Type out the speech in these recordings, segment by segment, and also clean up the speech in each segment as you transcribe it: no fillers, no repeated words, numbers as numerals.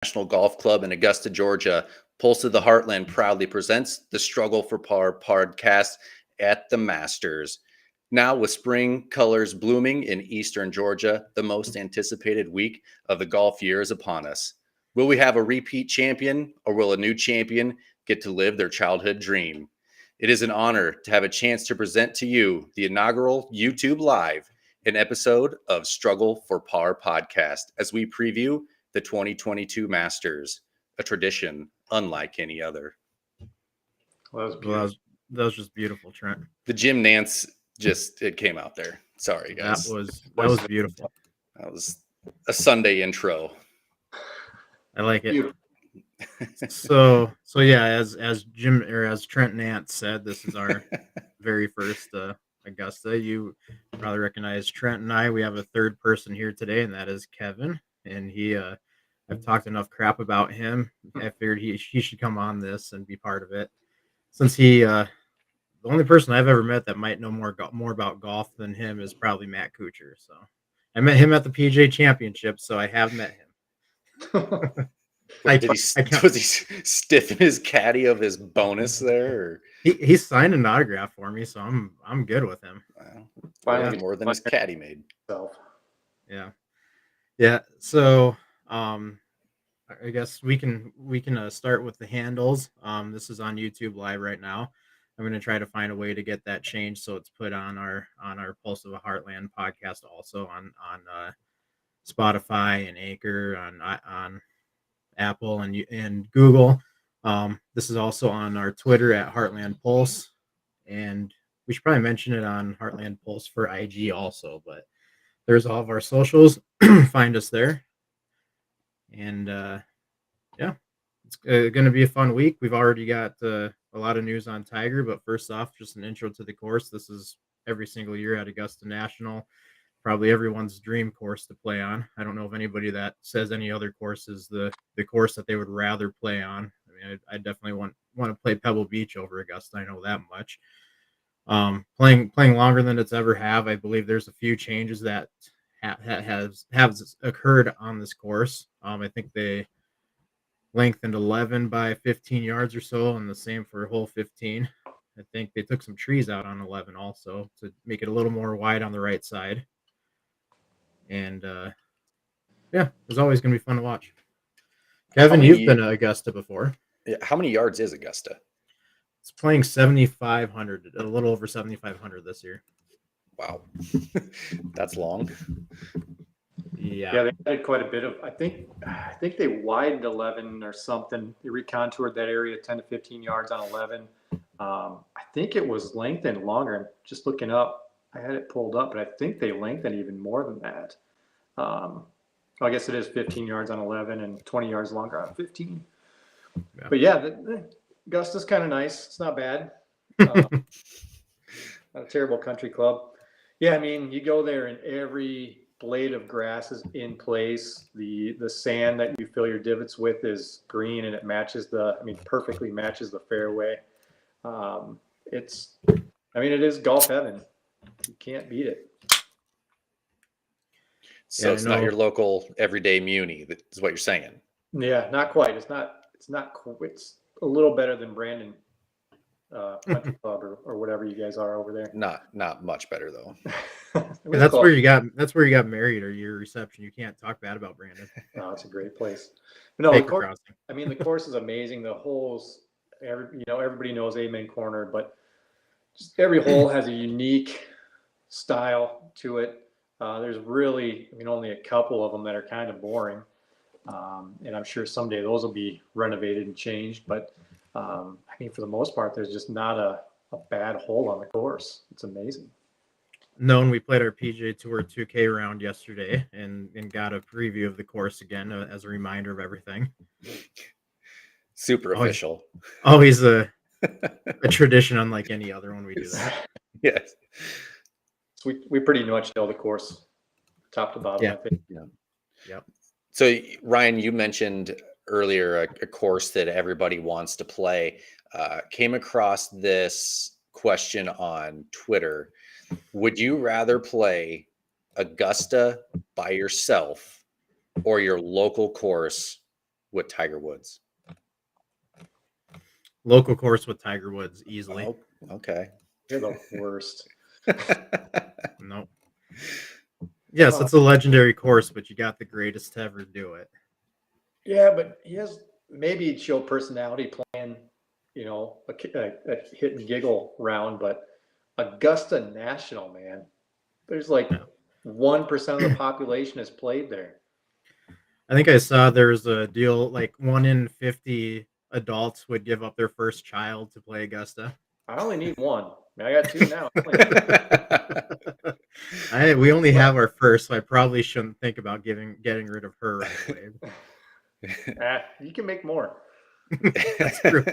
National Golf Club in Augusta, Georgia, Pulse of the Heartland proudly presents the Struggle for Par podcast at the Masters. Now, with spring colors blooming in eastern Georgia, the most anticipated week of the golf year is upon us. Will we have a repeat champion, or will a new champion get to live their childhood dream? It is an honor to have a chance to present to you the inaugural YouTube Live, an episode of Struggle for Par podcast, as we preview the 2022 Masters, a tradition unlike any other. Well, that was just beautiful, Trent. The Jim Nance it came out there. Sorry, guys. That was beautiful. That was a Sunday intro. I like it. So yeah, as Trent Nance said, this is our very first Augusta. You probably recognize Trent and I. We have a third person here today, and that is Kevin. And I've talked enough crap about him. I figured he should come on this and be part of it, since the only person I've ever met that might know more about golf than him is probably Matt Kuchar. So I met him at the PGA Championship, so I have met him. Was he stiffing his caddy of his bonus there? Or? He signed an autograph for me, so I'm good with him. Wow. Finally, more than his caddy made. Yeah. So I guess we can start with the handles. This is on YouTube Live right now. I'm going to try to find a way to get that changed so it's put on our Pulse of the Heartland podcast, also on Spotify and Anchor, on Apple and Google. This is also on our Twitter at Heartland Pulse, and we should probably mention it on Heartland Pulse for IG also. But there's all of our socials. Find us there, and yeah, it's going to be a fun week. We've already got a lot of news on Tiger, but first off, just an intro to the course. This is every single year at Augusta National, probably everyone's dream course to play on. I don't know of anybody that says any other course is the course that they would rather play on. I mean, I definitely want to play Pebble Beach over Augusta. I know that much. Playing longer than it's ever have. I believe there's a few changes that have occurred on this course. I think they lengthened 11 by 15 yards or so, and the same for hole 15. I think they took some trees out on 11 also to make it a little more wide on the right side. And yeah, it's always going to be fun to watch. Kevin, you've been to Augusta before. Yeah, how many yards is Augusta? It's playing 7,500, a little over 7,500 this year. Wow, that's long. Yeah, they had quite a bit of. I think they widened 11 or something. They recontoured that area 10 to 15 yards on 11. I think it was lengthened longer. I'm just looking up. I had it pulled up, but I think they lengthened even more than that. I guess it is 15 yards on 11 and 20 yards longer on 15. Yeah. But yeah, Augusta's kind of nice. It's not bad. Not a terrible country club. Yeah, I mean, you go there and every blade of grass is in place. The sand that you fill your divots with is green, and it perfectly matches the fairway. It is golf heaven. You can't beat it. So it's not your local everyday Muni, is what you're saying. Yeah, not quite. It's a little better than Brandon Country Club or whatever you guys are over there. Not much better though. That's where you got married, or your reception. You can't talk bad about Brandon. No, it's a great place. But no, the course is amazing. The holes, everybody knows Amen Corner, but just every hole has a unique style to it. There's really, only a couple of them that are kind of boring. And I'm sure someday those will be renovated and changed. But for the most part, there's just not a bad hole on the course. It's amazing. No, and we played our PGA Tour 2K round yesterday and got a preview of the course again as a reminder of everything. Super official. Always a tradition unlike any other when we do that. Yes. So we pretty much know the course top to bottom. Yeah. I think. Yep. So Ryan, you mentioned earlier a course that everybody wants to play. Came across this question on Twitter. Would you rather play Augusta by yourself or your local course with Tiger Woods? Local course with Tiger Woods easily. Oh, okay. You're the worst. Nope. Yes, it's a legendary course, but you got the greatest to ever do it. Yeah, but he has maybe he'd show personality playing, you know, a hit and giggle round, but Augusta National, man, there's like 1% of the population has played there. I think I saw there's a deal like 1 in 50 adults would give up their first child to play Augusta. I only need one. I mean, I got two now. We only have our first, so I probably shouldn't think about getting rid of her right away. You can make more. That's true.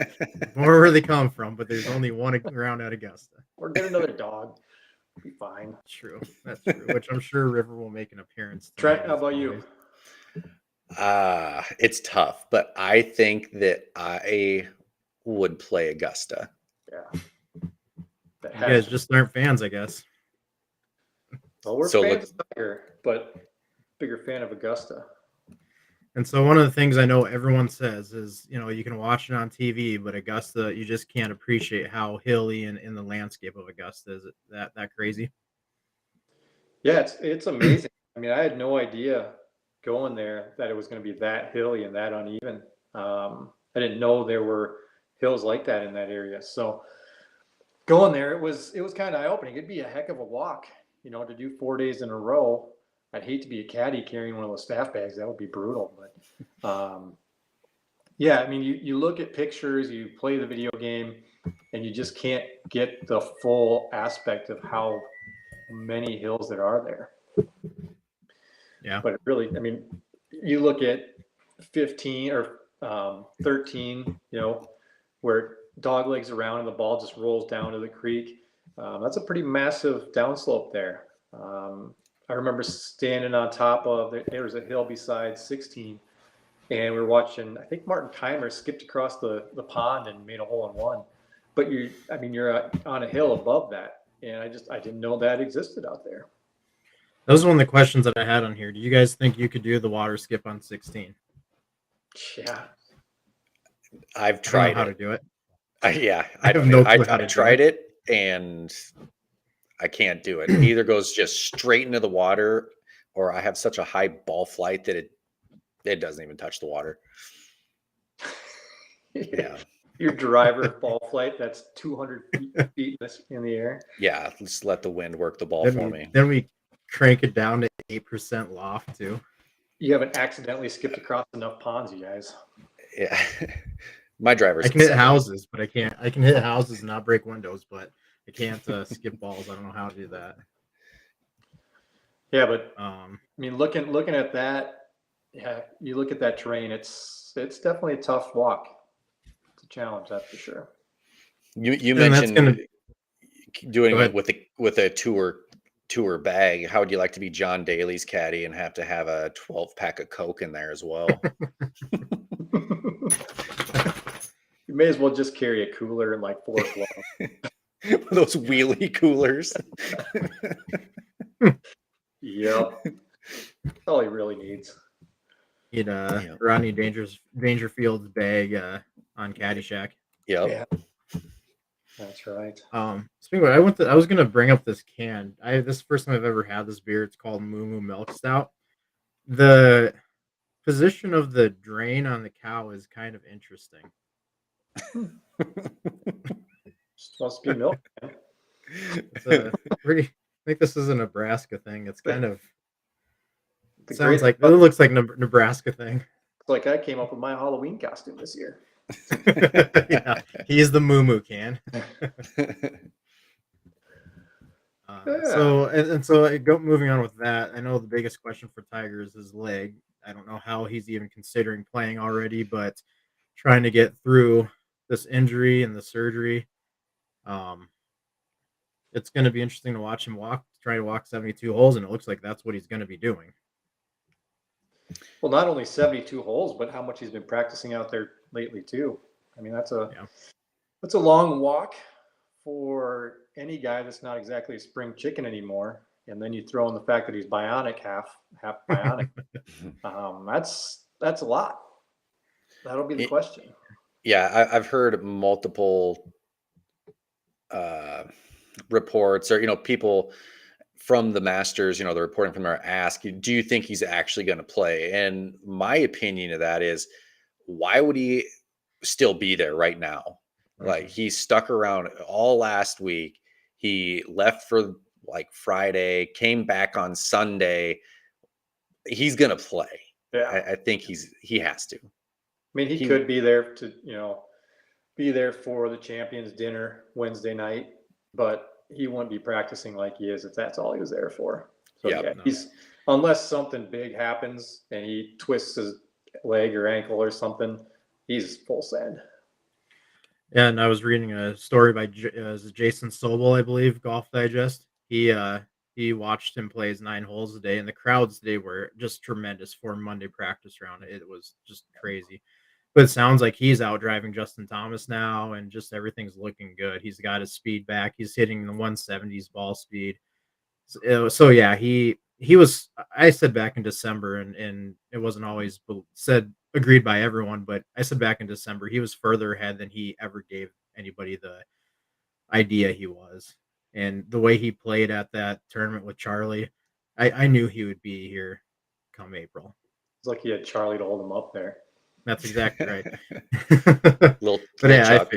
More where they come from, but there's only one around at Augusta. Or get another dog. Be fine. True. That's true. Which I'm sure River will make an appearance. Trent, how about you? It's tough, but I think that I would play Augusta. Yeah. You guys just aren't fans, I guess. Well, we're fans of Tiger, but bigger fan of Augusta. And so one of the things I know everyone says is, you know, you can watch it on TV, but Augusta, you just can't appreciate how hilly and in the landscape of Augusta. Is it that crazy? Yeah, it's amazing. I mean, I had no idea going there that it was going to be that hilly and that uneven. I didn't know there were hills like that in that area. So going there, it was kind of eye-opening. It'd be a heck of a walk, you know, to do 4 days in a row. I'd hate to be a caddy carrying one of those staff bags. That would be brutal. But yeah, I mean, you look at pictures, you play the video game, and you just can't get the full aspect of how many hills there are there. Yeah. But it really, I mean, you look at 15 or 13, you know, where dog legs around and the ball just rolls down to the creek. That's a pretty massive downslope there. I remember standing on top of, there was a hill beside 16, and we were watching, I think Martin Keimer skipped across the pond and made a hole in one. But you're on a hill above that, and I didn't know that existed out there. That was one of the questions that I had on here. Do you guys think you could do the water skip on 16? Yeah. I've tried how to do it. Yeah, I have no clue how to I've tried it, and I can't do it. It either goes just straight into the water, or I have such a high ball flight that it doesn't even touch the water. Yeah. Your driver ball flight, that's 200 feet in the air. Yeah, just let the wind work the ball for me. Then we crank it down to 8% loft too. You haven't accidentally skipped across enough ponds, you guys. Yeah. My driver's I can hit houses, but I can hit houses and not break windows, but I can't skip balls. I don't know how to do that. Yeah, but I mean, looking at that, yeah, you look at that terrain. It's definitely a tough walk. It's a challenge, that's for sure. You mentioned doing it with a tour bag. How would you like to be John Daly's caddy and have to have a 12-pack of Coke in there as well? You may as well just carry a cooler and like 4 long. Those wheelie coolers. Yep. That's all he really needs. Need Rodney Dangerfield's bag on Caddyshack. Yep. Yeah. That's right. Speaking of, I was gonna bring up this can. This is the first time I've ever had this beer. It's called Moo Moo Milk Stout. The position of the drain on the cow is kind of interesting. Supposed to be milk. I think this is a Nebraska thing. It's kind of it looks like Nebraska thing. It's like I came up with my Halloween costume this year. Yeah, he's the Moo Moo can. Moving on with that, I know the biggest question for Tiger is his leg. I don't know how he's even considering playing already, but trying to get through this injury and the surgery. It's going to be interesting to watch him try to walk 72 holes, and it looks like that's what he's going to be doing. Well, not only 72 holes, but how much he's been practicing out there lately too. I mean, that's a long walk for any guy that's not exactly a spring chicken anymore. And then you throw in the fact that he's bionic, half bionic. That's a lot. That'll be the It- question. Yeah, I've heard multiple reports, or people from the Masters, they're reporting from there, ask, do you think he's actually going to play? And my opinion of that is, why would he still be there right now? Like, he stuck around all last week. He left for like Friday, came back on Sunday. He's going to play. Yeah. I think he has to. I mean, he He- could be there to, be there for the champions dinner Wednesday night, but he wouldn't be practicing like he is if that's all he was there for. So Yep. yeah, No. unless something big happens and he twists his leg or ankle or something, he's full send. Yeah, and I was reading a story by Jason Sobel, I believe, Golf Digest. He watched him play his 9 holes a day, and the crowds today were just tremendous for Monday practice round. It was just crazy. But it sounds like he's out driving Justin Thomas now, and just everything's looking good. He's got his speed back. He's hitting the 170s ball speed. So yeah, he was. I said back in December, and it wasn't always agreed by everyone, but I said back in December he was further ahead than he ever gave anybody the idea he was. And the way he played at that tournament with Charlie, I knew he would be here come April. It's like he had Charlie to hold him up there. That's exactly right. Little But yeah, Chuck.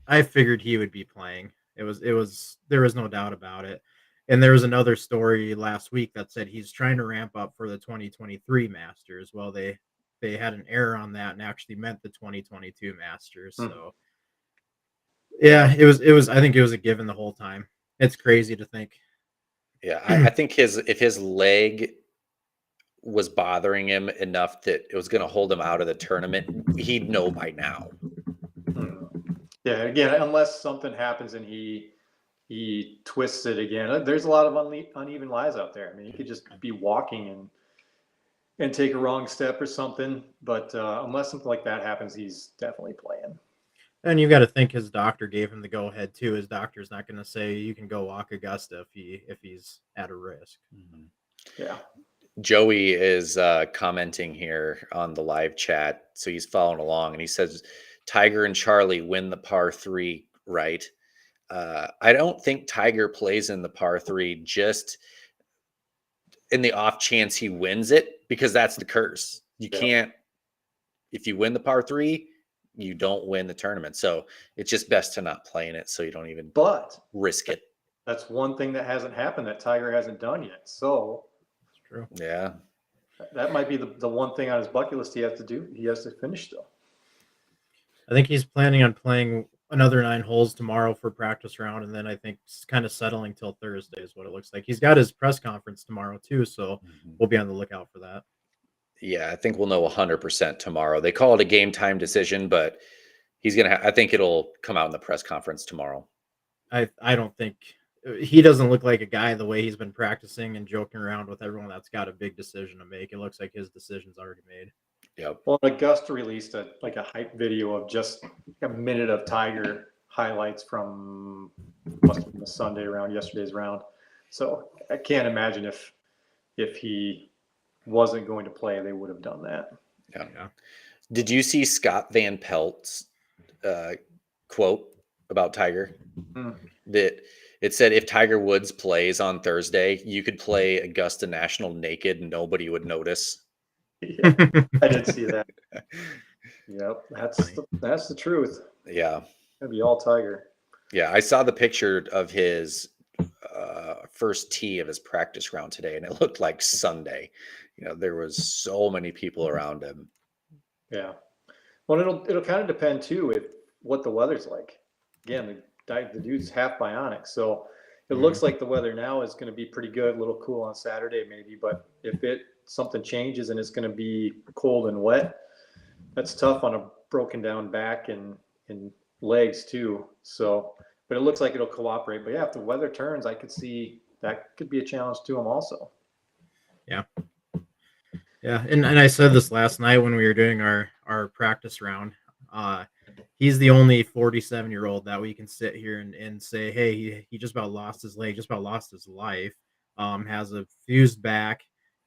I figured he would be playing. There was no doubt about it. And there was another story last week that said he's trying to ramp up for the 2023 Masters. Well, they had an error on that and actually meant the 2022 Masters. So yeah, it was I think it was a given the whole time. It's crazy to think. Yeah, I think if his leg was bothering him enough that it was going to hold him out of the tournament, he'd know by now. Yeah, again, unless something happens and he twists it again. There's a lot of uneven lies out there. I mean, he could just be walking and take a wrong step or something. But unless something like that happens, he's definitely playing. And you've got to think his doctor gave him the go ahead too. His doctor's not going to say you can go walk Augusta if he's at a risk. Yeah. Joey is commenting here on the live chat, so he's following along, and he says Tiger and Charlie win the par 3, right? I don't think Tiger plays in the par 3 just in the off chance he wins it, because that's the curse. You can't, if you win the par 3, you don't win the tournament. So it's just best to not play in it, so you don't even risk it. That's one thing that hasn't happened that Tiger hasn't done yet. So It's true. Yeah. That might be the one thing on his bucket list he has to do. He has to finish though. I think he's planning on playing another 9 holes tomorrow for practice round, and then I think it's kind of settling till Thursday is what it looks like. He's got his press conference tomorrow too, so we'll be on the lookout for that. Yeah, I think we'll know 100% tomorrow. They call it a game time decision, but he's going to I think it'll come out in the press conference tomorrow. I don't think he doesn't look like a guy the way he's been practicing and joking around with everyone that's got a big decision to make. It looks like his decision's already made. Yep. Well, Augusta released a hype video of just a minute of Tiger highlights from must have been the Sunday round, yesterday's round. So I can't imagine if he wasn't going to play, they would have done that. Yeah. Did you see Scott Van Pelt's quote about Tiger? That it said if Tiger Woods plays on Thursday, you could play Augusta National naked and nobody would notice. Yeah, I did see that. Yep, that's the truth. Yeah. It'll be all Tiger. Yeah, I saw the picture of his first tee of his practice round today, and it looked like Sunday. There was so many people around him. Yeah. Well, it'll kind of depend too if what the weather's like. Again, the dude's half bionic, so it looks like the weather now is going to be pretty good. A little cool on Saturday maybe, but if something changes and it's going to be cold and wet, that's tough on a broken down back and legs too. So, but it looks like it'll cooperate. But yeah, if the weather turns, I could see that could be a challenge to him also. Yeah. Yeah. And I said this last night when we were doing our practice round. He's the only 47-year-old that we can sit here and say, hey, he just about lost his leg, just about lost his life, has a fused back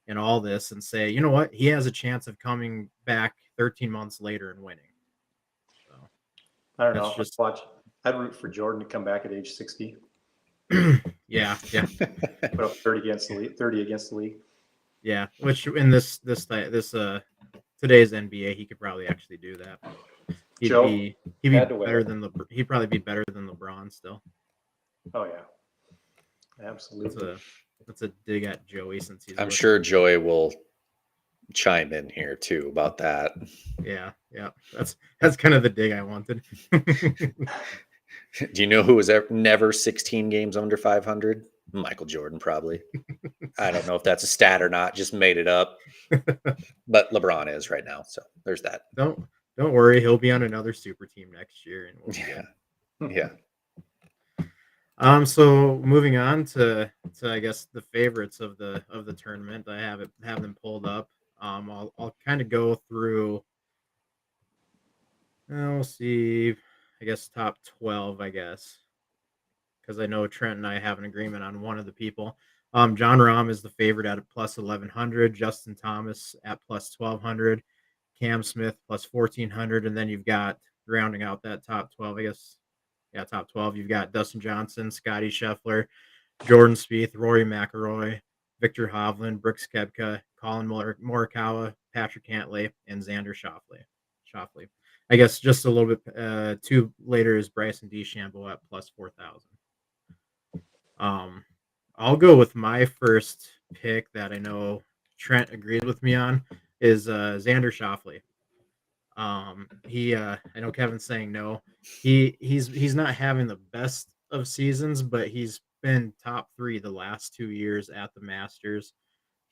and all this, and say, you know what, he has a chance of coming back 13 months later and winning. So I don't know. that's just I'd root for Jordan to come back at age 60, yeah. put up 30 against the league. Yeah, which in this today's NBA, he could probably actually do that. He'd Joe be had to win better it. than he'd probably be better than LeBron still. Oh yeah, absolutely. That's a dig at Joey since he's. I'm sure Joey will chime in here too about that. Yeah. That's kind of the dig I wanted. Do you know who was never 16 games under 500? Michael Jordan, probably. I don't know if that's a stat or not. Just made it up. But LeBron is right now, so there's that. Don't worry, he'll be on another super team next year, and we'll be good. Yeah. So moving on to I guess the favorites of the tournament, I have them pulled up. I'll kind of go through. We'll see. I guess top 12. I guess because I know Trent and I have an agreement on one of the people. John Rahm is the favorite at plus 1100. Justin Thomas at plus 1200. Cam Smith plus 1400, and then you've got rounding out that top 12. I guess. Yeah, top 12. You've got Dustin Johnson, Scotty Scheffler, Jordan Spieth, Rory McIlroy, Victor Hovland, Brooks Koepka, Colin Morikawa, Patrick Cantlay, and Xander Schauffele. I guess just a little bit two later is Bryson DeChambeau at plus 4,000. I'll go with my first pick that I know Trent agrees with me on is Xander Schauffele. I know Kevin's saying no. He's not having the best of seasons, but he's been top 3 the last 2 years at the Masters.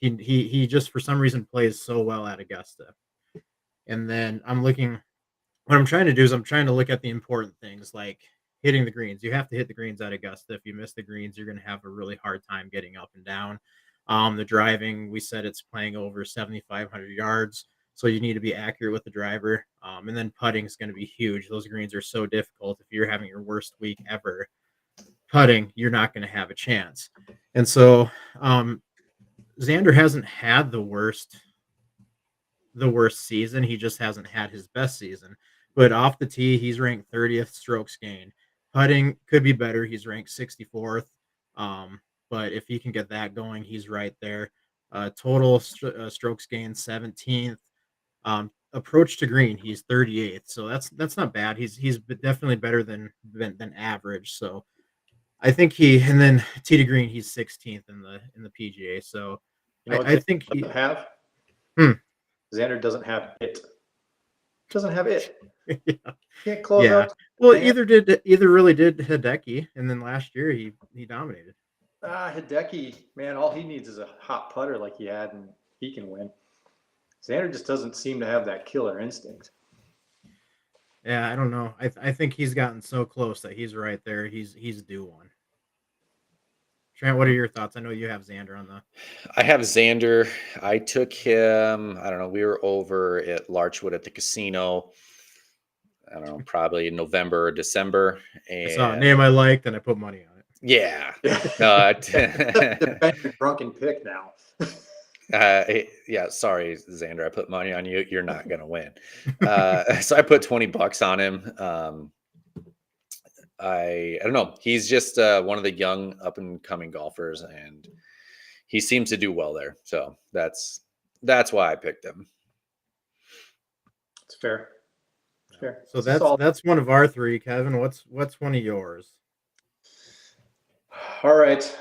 He just for some reason plays so well at Augusta. And then what I'm trying to do is I'm trying to look at the important things like hitting the greens. You have to hit the greens at Augusta. If you miss the greens, you're going to have a really hard time getting up and down. The driving, we said it's playing over 7,500 yards. So you need to be accurate with the driver. And then putting is going to be huge. Those greens are so difficult. If you're having your worst week ever putting, you're not going to have a chance. And so Xander hasn't had the worst season. He just hasn't had his best season. But off the tee, he's ranked 30th strokes gained. Putting could be better. He's ranked 64th. But if he can get that going, he's right there. Total strokes gained 17th. Approach to green, he's 38th. So that's not bad. He's definitely better than average. So I think and then tee to green, he's 16th in the PGA. So I think he have. Xander doesn't have it. Doesn't have it. Yeah. Can't close out. Well, either really did Hideki, and then last year he dominated. Hideki, man, all he needs is a hot putter like he had, and he can win. Xander just doesn't seem to have that killer instinct. Yeah, I don't know. I think he's gotten so close that he's right there. He's due one. Trent, what are your thoughts? I know you have Xander on the. I have Xander. I took him. I don't know. We were over at Larchwood at the casino. I don't know, probably in November or December. And I saw a name I liked, and I put money on it. Yeah. Defend your drunken pick now. Yeah, sorry, Xander. I put money on you. You're not going to win. So I put $20 on him. I don't know. He's just one of the young up and coming golfers, and he seems to do well there. So that's why I picked him. It's fair. It's fair. So that's one of our 3. Kevin, what's one of yours? All right.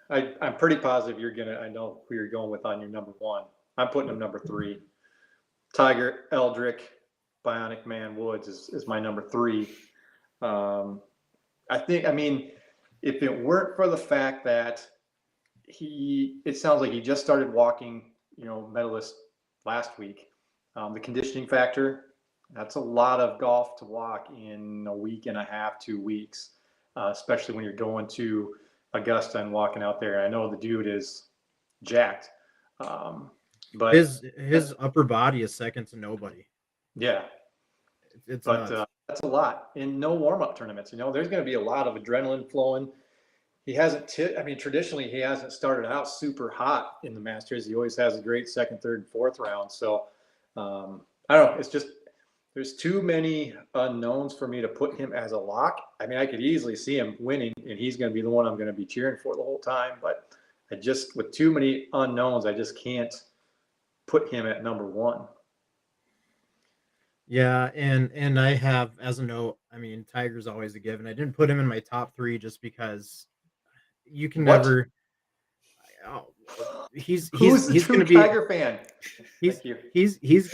I'm pretty positive I know who you're going with on your number 1. I'm putting him number 3. Tiger Eldrick, Bionic Man Woods is my number 3. I mean, if it weren't for the fact that it sounds like he just started walking, medalist last week. The conditioning factor, that's a lot of golf to walk in a week and a half, 2 weeks, especially when you're going to Augusta and walking out there. I know the dude is jacked, but his upper body is second to nobody. Yeah, but that's a lot in no warm-up tournaments. There's going to be a lot of adrenaline flowing. He hasn't. Traditionally, he hasn't started out super hot in the Masters. He always has a great second, third, and fourth round. So I don't know. It's just there's too many unknowns for me to put him as a lock. I mean, I could easily see him winning, and he's going to be the one I'm going to be cheering for the whole time. But I just, with too many unknowns, I just can't put him at number one. Yeah, and I have as a note, I mean, Tiger's always a given. I didn't put him in my top three just because you can What? never. Oh, Who's the he's true going to be Tiger fan? he's Thank you. he's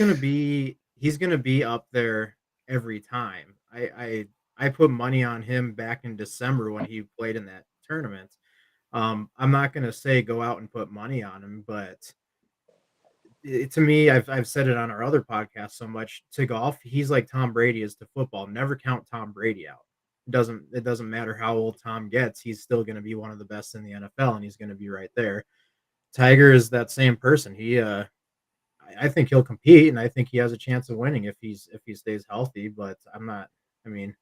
going to be up there every time. I put money on him back in December when he played in that tournament. I'm not going to say go out and put money on him, but to me, I've said it on our other podcast so much. To golf, he's like Tom Brady is to football. Never count Tom Brady out. It doesn't matter how old Tom gets, he's still going to be one of the best in the NFL, and he's going to be right there. Tiger is that same person. I think he'll compete, and I think he has a chance of winning if he stays healthy. But I'm not. I mean,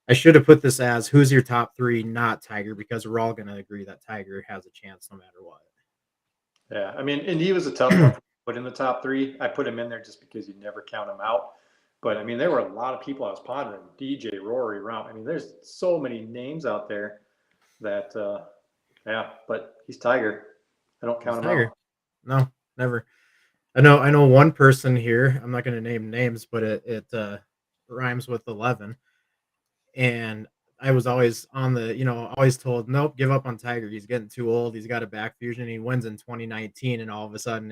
I should have put this as who's your top three, not Tiger, because we're all going to agree that Tiger has a chance no matter what. Yeah, I mean, and he was a tough one to put in the top three. I put him in there just because you never count him out. But I mean, there were a lot of people I was pondering. DJ, Rory, Rahm. I mean, there's so many names out there that, yeah. But he's Tiger. I don't count him Tiger. out. No, never. I know one person here. I'm not going to name names, but it rhymes with 11. And I was always on the, always told, nope, give up on Tiger. He's getting too old. He's got a back fusion. He wins in 2019, and all of a sudden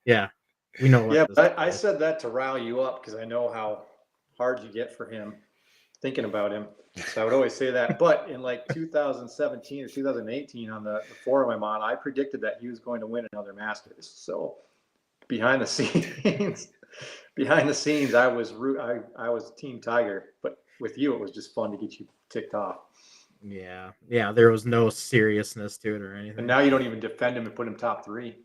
yeah, we know what. Yeah, this but I is. said that to rile you up because I know how hard you get for him thinking about him. So I would always say that. But in like 2017 or 2018 on the forum I'm on, I predicted that he was going to win another Masters. So behind the scenes, I was Team Tiger. But with you, it was just fun to get you ticked off. Yeah, there was no seriousness to it or anything. And now you don't even defend him and put him top three.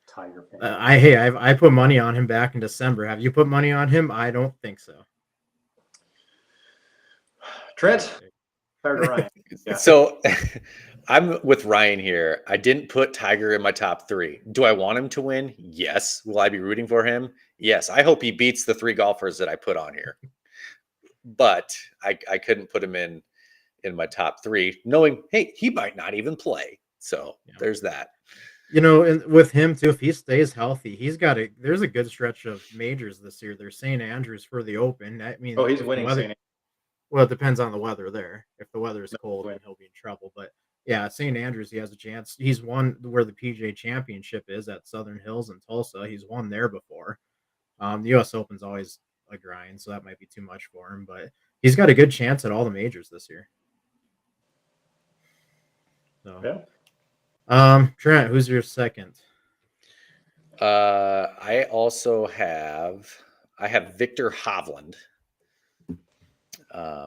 Tiger fan. I put money on him back in December. Have you put money on him? I don't think so. Trent, or Ryan. Yeah. So I'm with Ryan here. I didn't put Tiger in my top three. Do I want him to win? Yes. Will I be rooting for him? Yes. I hope he beats the three golfers that I put on here. But I couldn't put him in my top three, knowing, hey, he might not even play. So there's that. And with him too, if he stays healthy, there's a good stretch of majors this year. There's St. Andrews for the Open. That means he's winning. Well, it depends on the weather there. If the weather is cold, then he'll be in trouble. But yeah, St. Andrews, he has a chance. He's won where the PGA Championship is at Southern Hills in Tulsa. He's won there before. The U.S. Open's always a grind, so that might be too much for him. But he's got a good chance at all the majors this year. So, yeah. Trent, who's your second? I also have Victor Hovland. I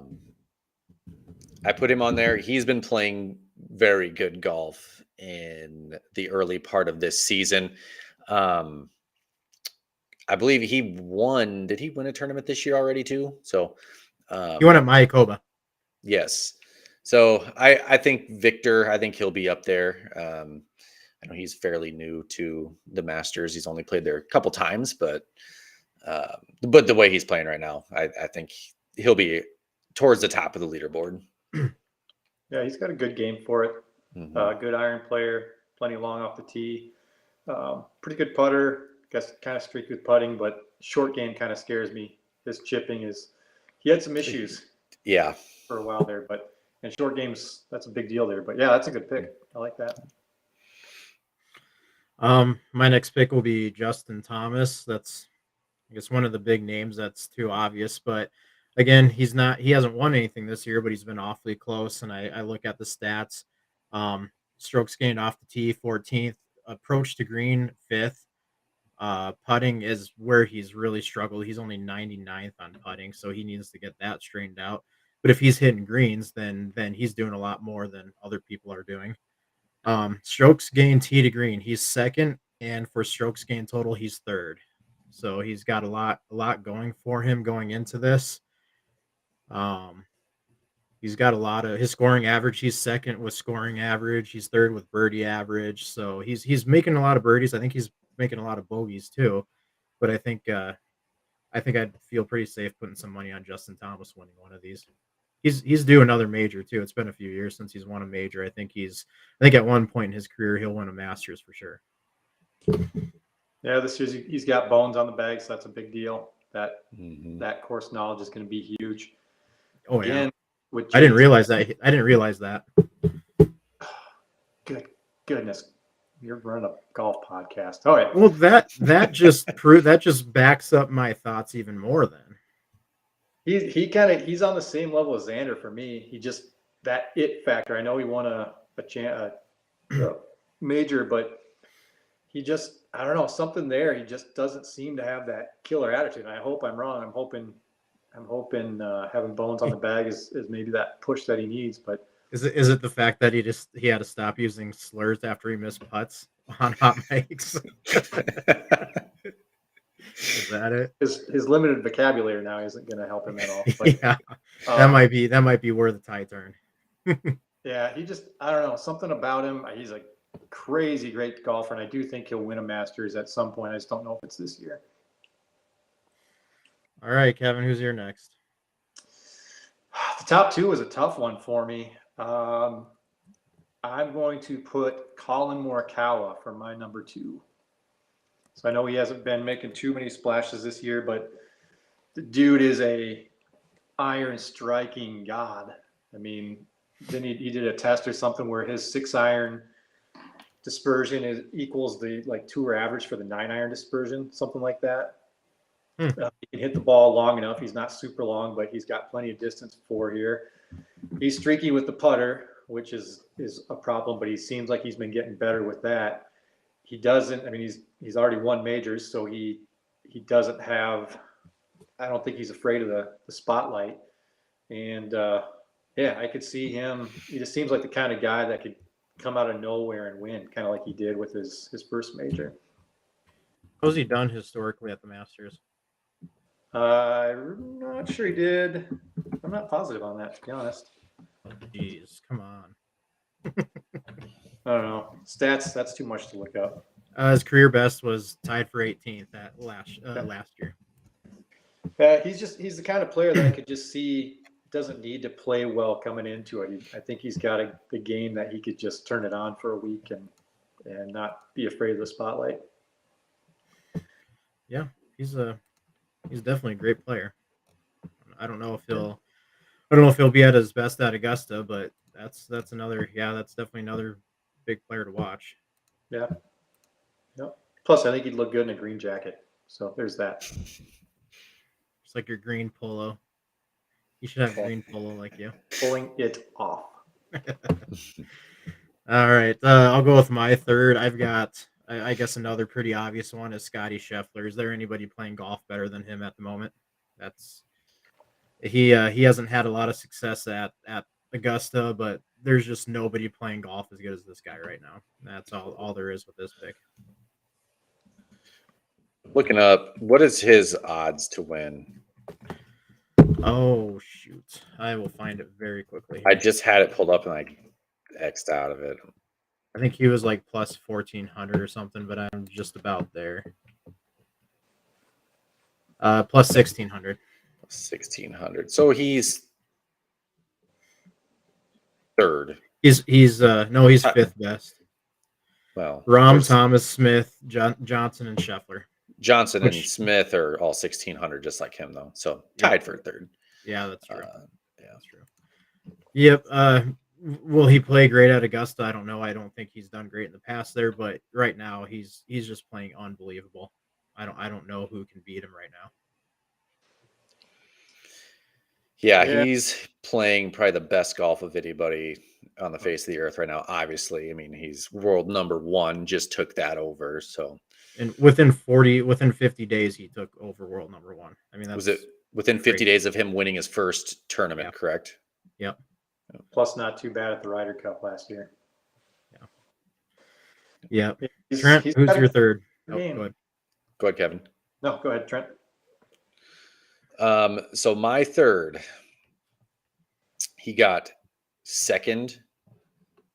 put him on there. He's been playing very good golf in the early part of this season. I believe he won. Did he win a tournament this year already too? So he won at Mayakoba. Yes. So I think Victor, I think he'll be up there. I know he's fairly new to the Masters. He's only played there a couple times, but the way he's playing right now, I think he'll be towards the top of the leaderboard. Yeah, he's got a good game for it. Mm-hmm. Good iron player, plenty long off the tee. Pretty good putter. Guess kind of streaky with putting, but short game kind of scares me. His chipping he had some issues. Yeah. For a while there, but in short games, that's a big deal there. But yeah, that's a good pick. I like that. My next pick will be Justin Thomas. That's, I guess, one of the big names that's too obvious, but again, he hasn't won anything this year, but he's been awfully close. And I look at the stats. Strokes gained off the tee, 14th, approach to green, 5th. Putting is where he's really struggled. He's only 99th on putting, so he needs to get that straightened out. But if he's hitting greens, then he's doing a lot more than other people are doing. Strokes gained tee to green, he's second, and for strokes gained total, he's third. So he's got a lot going for him going into this. He's got a lot of his scoring average. He's second with scoring average. He's third with birdie average. So he's making a lot of birdies. I think he's making a lot of bogeys too. but I think I'd feel pretty safe putting some money on Justin Thomas winning one of these. He's due another major too. It's been a few years since he's won a major. I think at one point in his career he'll win a Masters for sure. Yeah, this year he's got bones on the bag, so that's a big deal. That Mhm. that course knowledge is going to be huge. Oh yeah. Again, with I didn't James- realize that. I didn't realize that. Good goodness, you're running a golf podcast. All right. Well, that just backs up my thoughts even more. Then He's on the same level as Xander for me. He just that it factor. I know he won a major, but he just I don't know something there. He just doesn't seem to have that killer attitude. And I hope I'm wrong. I'm hoping having bones on the bag is maybe that push that he needs. But is it the fact that he had to stop using slurs after he missed putts on hot mics? Is that it? his limited vocabulary now isn't going to help him at all. But, Yeah, that might be where the tide turn. yeah, he just I don't know something about him. He's a crazy great golfer, and I do think he'll win a Masters at some point. I just don't know if it's this year. All right, Kevin, who's your next? The top two was a tough one for me. I'm going to put Colin Morikawa for my number two. So I know he hasn't been making too many splashes this year, but the dude is a iron striking god. I mean, then he did a test or something where his 6-iron dispersion equals the tour average for the 9-iron dispersion, something like that. He can hit the ball long enough. He's not super long, but he's got plenty of distance for here. He's streaky with the putter, which is a problem, but he seems like he's been getting better with that. He doesn't. I mean, he's already won majors, so he doesn't have. I don't think he's afraid of the spotlight. And yeah, I could see him. He just seems like the kind of guy that could come out of nowhere and win, kind of like he did with his first major. How's he done historically at the Masters? I'm not sure he did. I'm not positive on that, to be honest. Jeez, come on. I don't know. Stats, that's too much to look up. His career best was tied for 18th at last year. He's the kind of player that I could just see doesn't need to play well coming into it. I think he's got the game that he could just turn it on for a week and not be afraid of the spotlight. Yeah, he's definitely a great player. I don't know if he'll be at his best at Augusta, but that's definitely another big player to watch. Yeah. Yep. Plus, I think he'd look good in a green jacket. So there's that. Just like your green polo. You should have a green polo like you. Pulling it off. All right, I'll go with my third. I've got, I guess, another pretty obvious one is Scotty Scheffler. Is there anybody playing golf better than him at the moment? He hasn't had a lot of success at Augusta, but there's just nobody playing golf as good as this guy right now. That's all there is with this pick. Looking up, what is his odds to win? Oh shoot, I will find it very quickly. I just had it pulled up and I X'd out of it. I think he was like plus 1,400 or something, but I'm just about there. Plus 1,600. 1,600. So he's third. He's fifth best. Well, Rahm, Thomas, Smith, Johnson, and Scheffler. Johnson and Smith are all 1,600, just like him, though. So tied for third. Yeah, that's true. Yeah, that's true. Yep. Will he play great at Augusta? I don't know. I don't think he's done great in the past there, but right now he's just playing unbelievable. I don't know who can beat him right now. Yeah, he's playing probably the best golf of anybody on the face of the earth right now. Obviously, I mean, he's world number one, just took that over. So, and within 50 days, he took over world number one. I mean, was it within 50 days of him winning his first tournament? Yeah. Correct. Yep. Plus, not too bad at the Ryder Cup last year. Yeah. Trent, who's your third? Oh, go ahead, Kevin. No, go ahead, Trent. So my third, he got second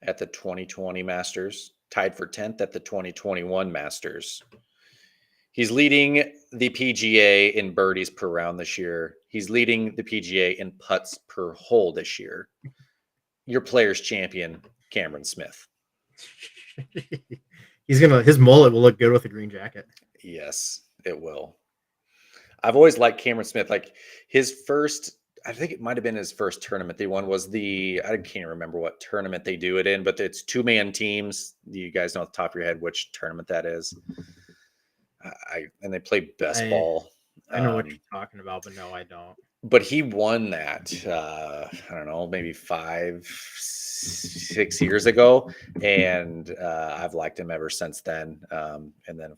at the 2020 Masters, tied for 10th at the 2021 Masters. He's leading the PGA in birdies per round this year. He's leading the PGA in putts per hole this year. Your player's champion, Cameron Smith. His mullet will look good with a green jacket. Yes, it will. I've always liked Cameron Smith. Like his first, I think it might have been his first tournament they won was I can't remember what tournament they do it in, but it's 2-man teams. You guys know off the top of your head which tournament that is. And they play best ball. I know what you're talking about, but no, I don't. But he won that, I don't know, maybe 5-6 years ago. And I've liked him ever since then. And then,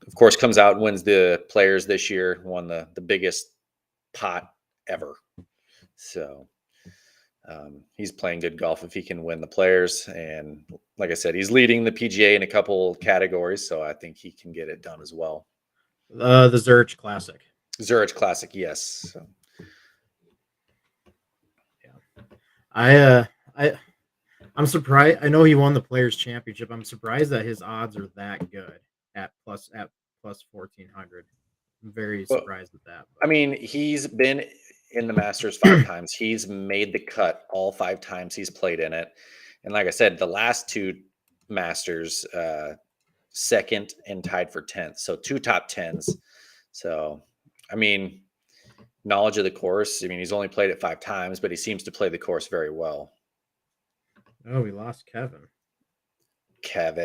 of course, comes out and wins the Players this year, won the biggest pot ever. So he's playing good golf if he can win the Players. And like I said, he's leading the PGA in a couple categories. So I think he can get it done as well. The Zurich Classic. Zurich Classic, yes. So. Yeah. I'm surprised. I know he won the Players Championship. I'm surprised that his odds are that good at plus 1,400. I'm very surprised at that. I mean, he's been in the Masters 5 times. He's made the cut all 5 times he's played in it. And like I said, the last 2 Masters, second and tied for 10th. So 2 top 10s. So, I mean, knowledge of the course. I mean, he's only played it 5 times, but he seems to play the course very well. Oh, we lost Kevin. What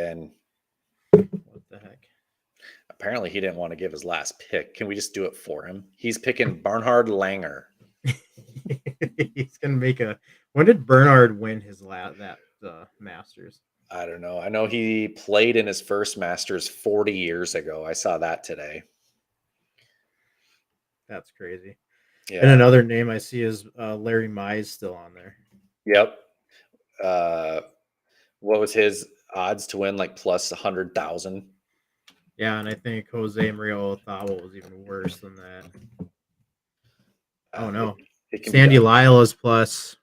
the heck? Apparently, he didn't want to give his last pick. Can we just do it for him? He's picking Bernhard Langer. He's gonna make a. When did Bernhard win his Masters? I don't know. I know he played in his first Masters 40 years ago. I saw that today. That's crazy. Yeah. And another name I see is Larry Mize still on there. Yep. What was his odds to win? Like plus 100,000. Yeah, and I think Jose Maria Otawa was even worse than that. Oh no, Sandy Lyle is plus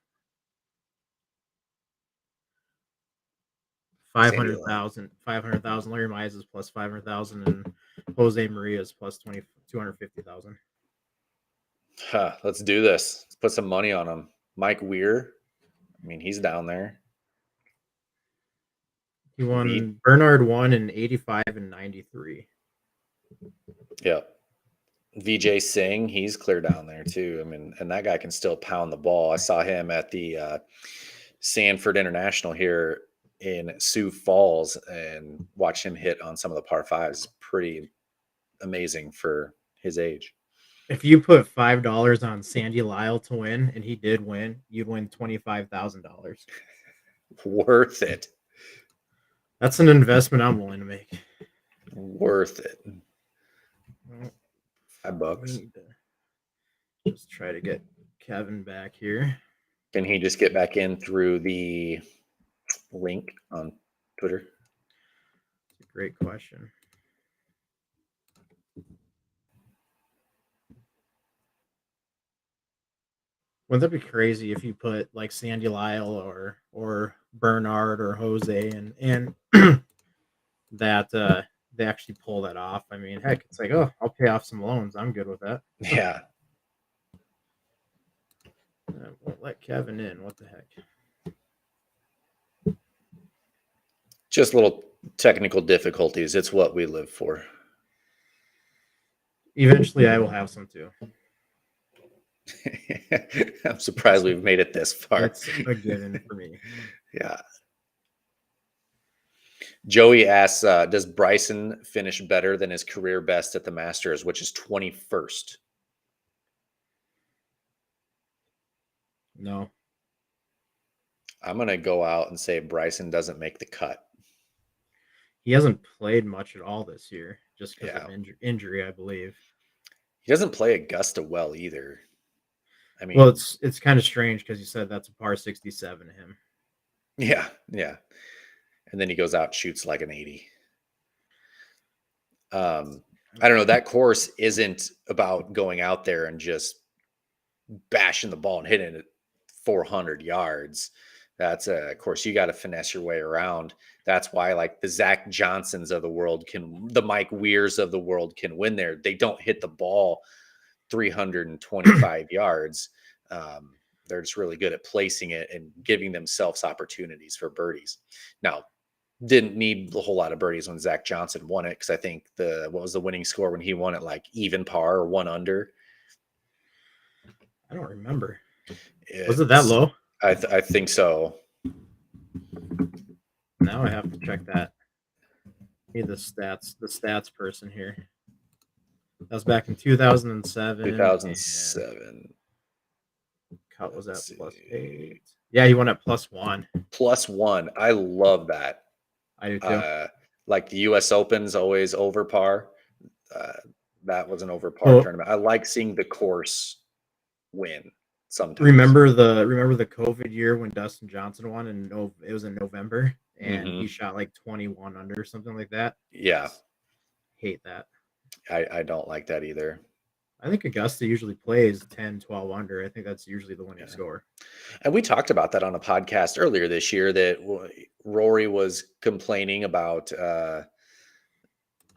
500,000. 500,000. Larry Mize is plus 500,000, and Jose Maria is plus 250,000. Let's do this. Let's put some money on him. Mike Weir. I mean, he's down there. He won. Bernhard won in 85 and 93. Yep. Vijay Singh, he's clear down there too. I mean, and that guy can still pound the ball. I saw him at the Sanford International here in Sioux Falls and watch him hit on some of the par 5s. Pretty amazing for his age. If you put $5 on Sandy Lyle to win, and he did win, you'd win $25,000. Worth it. That's an investment I'm willing to make. Worth it. $5. Just try to get Kevin back here. Can he just get back in through the link on Twitter? That's a great question. Wouldn't that be crazy if you put like Sandy Lyle or Bernhard or Jose and that they actually pull that off? I mean, heck, it's like, oh, I'll pay off some loans. I'm good with that. Yeah. Won't let Kevin in. What the heck? Just little technical difficulties. It's what we live for. Eventually, I will have some too. I'm surprised we've made it this far. That's a given for me. Yeah. Joey asks, does Bryson finish better than his career best at the Masters, which is 21st? No. I'm going to go out and say Bryson doesn't make the cut. He hasn't played much at all this year, just because Yeah. of injury, I believe. He doesn't play Augusta well either. I mean, Well, it's kind of strange because you said that's a par 67 to him. yeah. And then he goes out and shoots like an 80. I don't know. That course isn't about going out there and just bashing the ball and hitting it 400 yards. That's of course you got to finesse your way around. That's why like the Zach Johnsons of the world the Mike Weirs of the world can win there. They don't hit the ball 325 yards. They're just really good at placing it and giving themselves opportunities for birdies. Now, didn't need a whole lot of birdies when Zach Johnson won it, because I think what was the winning score when he won it, like even par or 1 under? I don't remember. Was it that low? I think so. Now I have to check that. Need the stats person here. That was back in 2007. 2007. Cut was at +8. Yeah, he won at +1. +1. I love that. I do too. Like the U.S. Open's always over par. That was an over par tournament. I like seeing the course win sometimes. Remember the COVID year when Dustin Johnson won, and it was in November, and he shot like 21 under or something like that. Yeah, hate that. I don't like that either. I think Augusta usually plays 10, 12 under. I think that's usually the winning score. And we talked about that on a podcast earlier this year, that Rory was complaining about,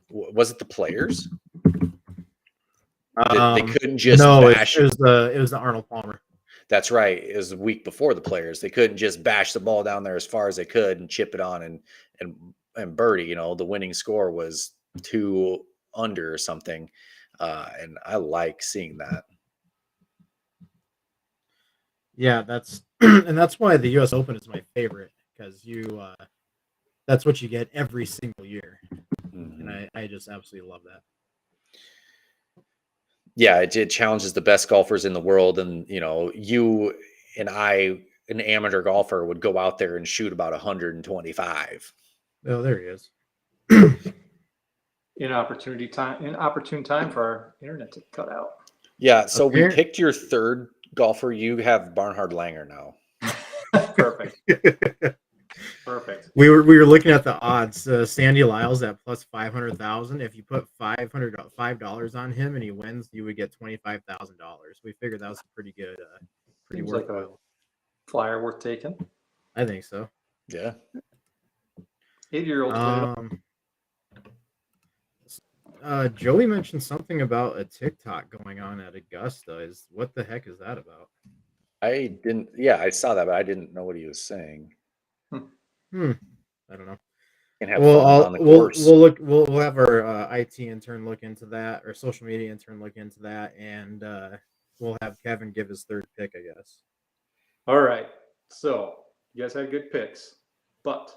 was it the players? They couldn't just bash. It was the Arnold Palmer. That's right. It was the week before the players. They couldn't just bash the ball down there as far as they could and chip it on and birdie. You know, the winning score was 2 under or something. And I like seeing that. Yeah, that's and that's why the U.S. Open is my favorite, because that's what you get every single year, and I just absolutely love that. Yeah, it challenges the best golfers in the world, and you know, you and I, an amateur golfer, would go out there and shoot about 125. Oh, there he is. Inopportune time for our internet to cut out. Yeah, so we picked your third golfer. You have Bernhard Langer now. Perfect. Perfect. We were looking at the odds. Sandy Lyles at +500,000. If you put $5 on him and he wins, you would get $25,000. We figured that was pretty good. Pretty worthwhile. Like a flyer worth taking. I think so. Yeah. 80-year-old. Joey mentioned something about a TikTok going on at Augusta. What the heck is that about? I didn't. Yeah, I saw that, but I didn't know what he was saying. I don't know. We'll have our IT intern look into that, or social media intern look into that, and we'll have Kevin give his third pick, I guess. All right. So you guys had good picks, but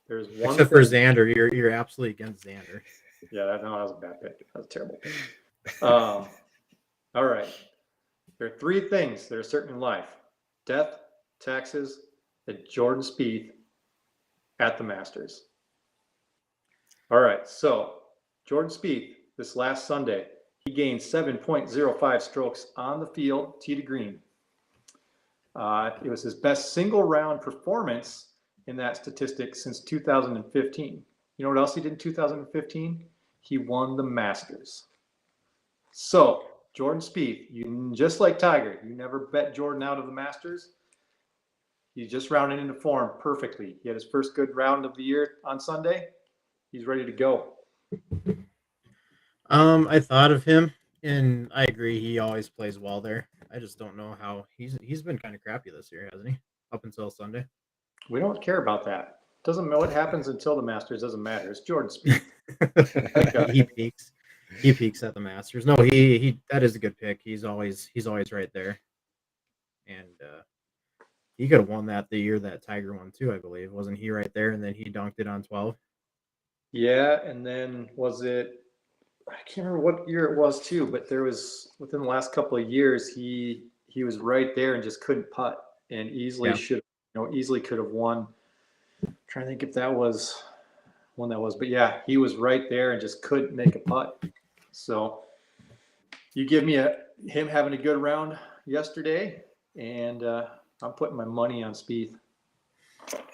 there's one. Except for Xander, you're absolutely against Xander. Yeah, that was a bad pick. That was terrible. All right. There are 3 things that are certain in life: death, taxes, and Jordan Spieth at the Masters. All right. So Jordan Spieth, this last Sunday, he gained 7.05 strokes on the field, tee to green. It was his best single round performance in that statistic since 2015. You know what else he did in 2015? He won the Masters. So, Jordan Spieth, you just like Tiger, you never bet Jordan out of the Masters. He's just rounding into form perfectly. He had his first good round of the year on Sunday. He's ready to go. I thought of him, and I agree. He always plays well there. I just don't know how he's been kind of crappy this year, hasn't he? Up until Sunday. We don't care about that. Doesn't know what happens until the Masters. Doesn't matter. It's Jordan Spieth. He peaks at the Masters. No, he that is a good pick. He's always right there, and he could have won that the year that Tiger won too, I believe. Wasn't he right there? And then he dunked it on 12. Yeah, and then was it? I can't remember what year it was too, but there was within the last couple of years he was right there and just couldn't putt, and easily could have won. I'm trying to think if that was one that was, but yeah, he was right there and just couldn't make a putt. So you give me him having a good round yesterday, and I'm putting my money on Spieth.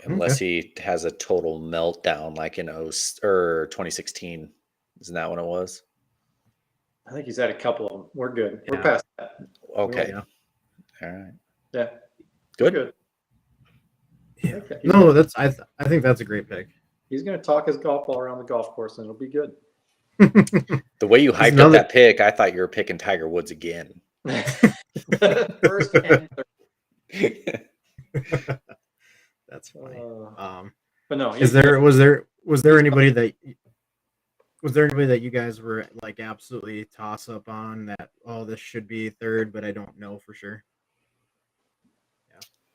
Unless he has a total meltdown like in 2016. Isn't that when it was? I think he's had a couple of them. We're good. We're past that. Okay. All right. Yeah. Good. Yeah. He's No, gonna, I think that's a great pick. he's going to talk his golf ball around the golf course, and it'll be good. The way you He's hyped up another- that pick, I thought you were picking Tiger Woods again. First and third. That's funny. But no, Was there anybody that you guys were like absolutely toss up on that? Oh, this should be third, but I don't know for sure.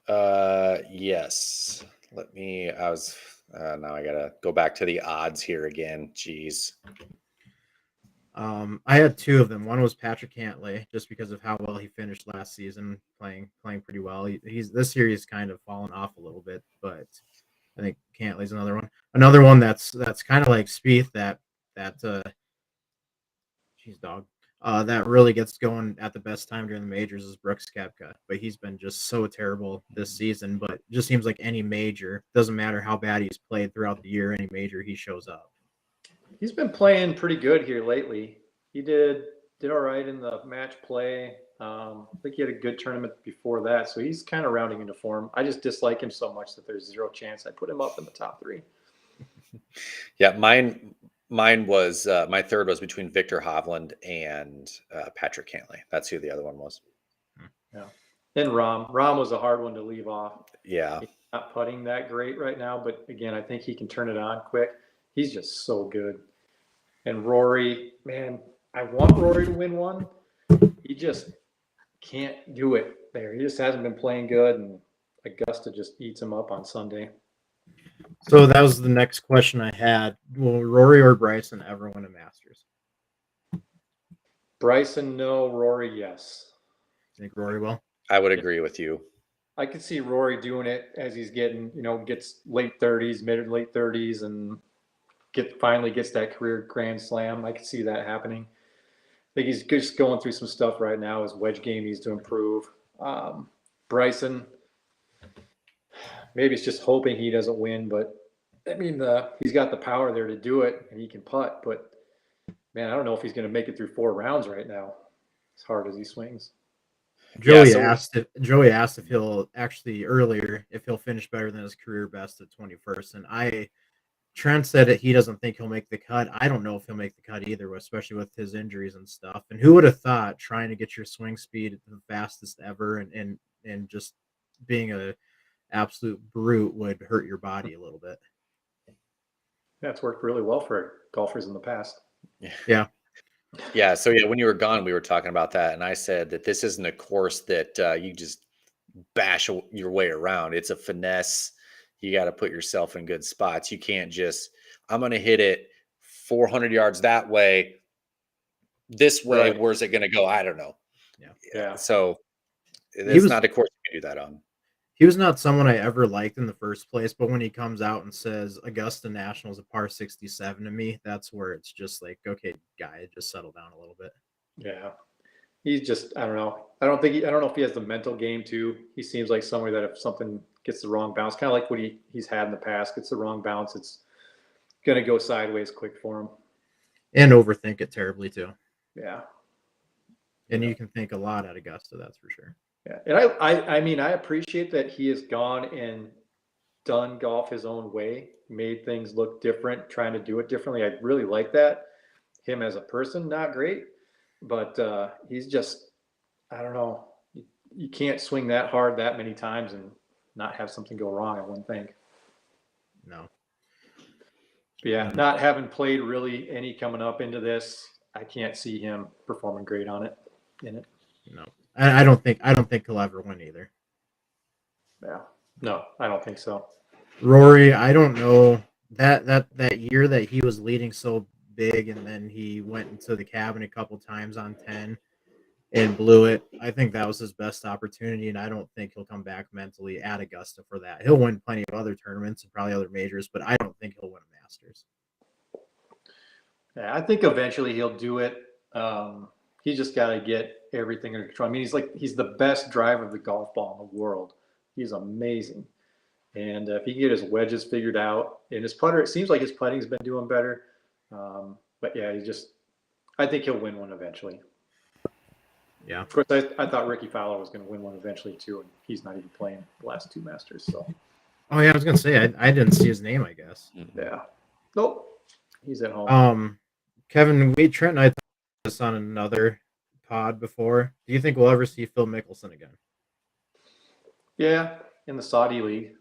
Yes. Now I gotta go back to the odds here again. Jeez. I had two of them. One was Patrick Cantlay, just because of how well he finished last season, playing pretty well. He's this year he's kind of fallen off a little bit, but I think Cantlay's another one. Another one that's kind of like Spieth that that really gets going at the best time during the majors is Brooks Koepka, but he's been just so terrible this season. But it just seems like any major, doesn't matter how bad he's played throughout the year, any major he shows up. He's been playing pretty good here lately. He did all right in the match play. I think he had a good tournament before that, so he's kind of rounding into form. I just dislike him so much that there's zero chance I put him up in the top three. Yeah, mine was my third was between Victor Hovland and Patrick Cantlay. That's who the other one was. Yeah, and Rahm was a hard one to leave off. Yeah, He's not putting that great right now, but again, I think he can turn it on quick. He's just so good. And Rory, man, I want Rory to win one. He just can't do it there. He just hasn't been playing good, and Augusta just eats him up on Sunday. So that was the next question I had. Will Rory or Bryson ever win a Masters? Bryson, no. Rory, yes. I think Rory will. I would agree with you. I could see Rory doing it as he's gets late 30s, mid or late 30s, and finally gets that career Grand Slam. I could see that happening. I think he's just going through some stuff right now. His wedge game needs to improve. Bryson, maybe it's just hoping he doesn't win, but I mean, he's got the power there to do it, and he can putt. But man, I don't know if he's going to make it through 4 rounds right now, as hard as he swings. Joey asked if he'll actually earlier if he'll finish better than his career best at 21st, and Trent said that he doesn't think he'll make the cut. I don't know if he'll make the cut either, especially with his injuries and stuff. And who would have thought trying to get your swing speed the fastest ever and just being a absolute brute would hurt your body a little bit. Yeah, it's worked really well for golfers in the past. Yeah. Yeah. So yeah, when you were gone, we were talking about that, and I said that this isn't a course that you just bash your way around. It's a finesse. You got to put yourself in good spots. You can't just, I'm going to hit it 400 yards that way. This way, Right. Where's it going to go? I don't know. Yeah. So it's not a course you can do that on. He was not someone I ever liked in the first place, but when he comes out and says Augusta National is a par 67 to me, that's where it's just like, okay, guy, just settle down a little bit. Yeah. He's just, I don't know. I don't know if he has the mental game too. He seems like somebody that if something gets the wrong bounce, kind of like what he's had in the past, gets the wrong bounce, it's going to go sideways quick for him. And overthink it terribly too. Yeah. And you can think a lot at Augusta, that's for sure. Yeah. And I mean, I appreciate that he has gone and done golf his own way, made things look different, trying to do it differently. I really like that. Him as a person, not great, but he's just, I don't know. You can't swing that hard that many times and not have something go wrong, I wouldn't think. No. But yeah, not having played really any coming up into this, I can't see him performing great in it. No. I don't think he'll ever win either. Yeah. No, I don't think so. Rory, I don't know that year that he was leading so big and then he went into the cabin a couple times on 10 and blew it. I think that was his best opportunity, and I don't think he'll come back mentally at Augusta for that. He'll win plenty of other tournaments and probably other majors, but I don't think he'll win a Masters. Yeah, I think eventually he'll do it. He's just got to get everything under control. I mean, he's the best driver of the golf ball in the world. He's amazing. And if he can get his wedges figured out, and his putter, it seems like his putting's been doing better. But yeah, I think he'll win one eventually. Yeah. Of course, I thought Ricky Fowler was going to win one eventually too, and he's not even playing the last 2 Masters. So Oh yeah, I was gonna say I didn't see his name. I guess. Yeah. Nope. He's at home. Kevin, Trent and I talked about this on another pod before. Do you think we'll ever see Phil Mickelson again? Yeah, in the Saudi League.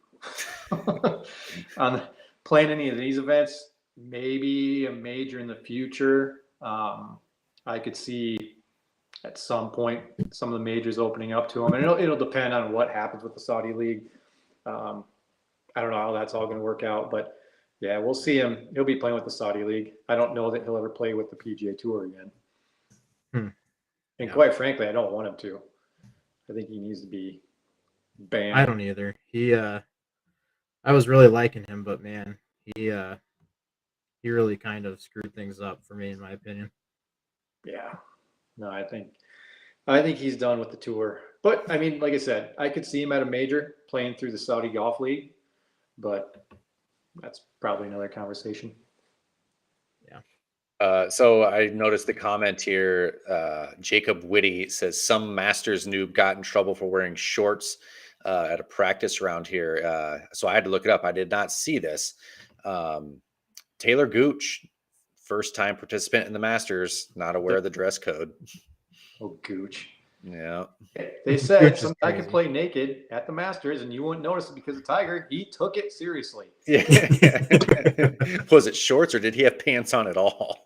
On playing any of these events, maybe a major in the future. I could see at some point some of the majors opening up to him, and it'll depend on what happens with the Saudi League. I don't know how that's all going to work out, but yeah, we'll see him. He'll be playing with the Saudi League. I don't know that he'll ever play with the PGA Tour again. And Yeah. quite frankly, I don't want him to. I think he needs to be banned. I don't either. I was really liking him, but man, he really kind of screwed things up for me, in my opinion. Yeah. No, I think he's done with the tour. But I mean, like I said, I could see him at a major playing through the Saudi Golf League, but that's probably another conversation. So I noticed the comment here. Jacob Whitty says some Masters noob got in trouble for wearing shorts at a practice round here. So I had to look it up. I did not see this. Taylor Gooch, first time participant in the Masters, not aware of the dress code. Oh, Gooch. Yeah. They said Gooch is some guy could crazy. play naked at the Masters and you wouldn't notice it because of Tiger. He took it seriously. Yeah. Was it shorts or did he have pants on at all?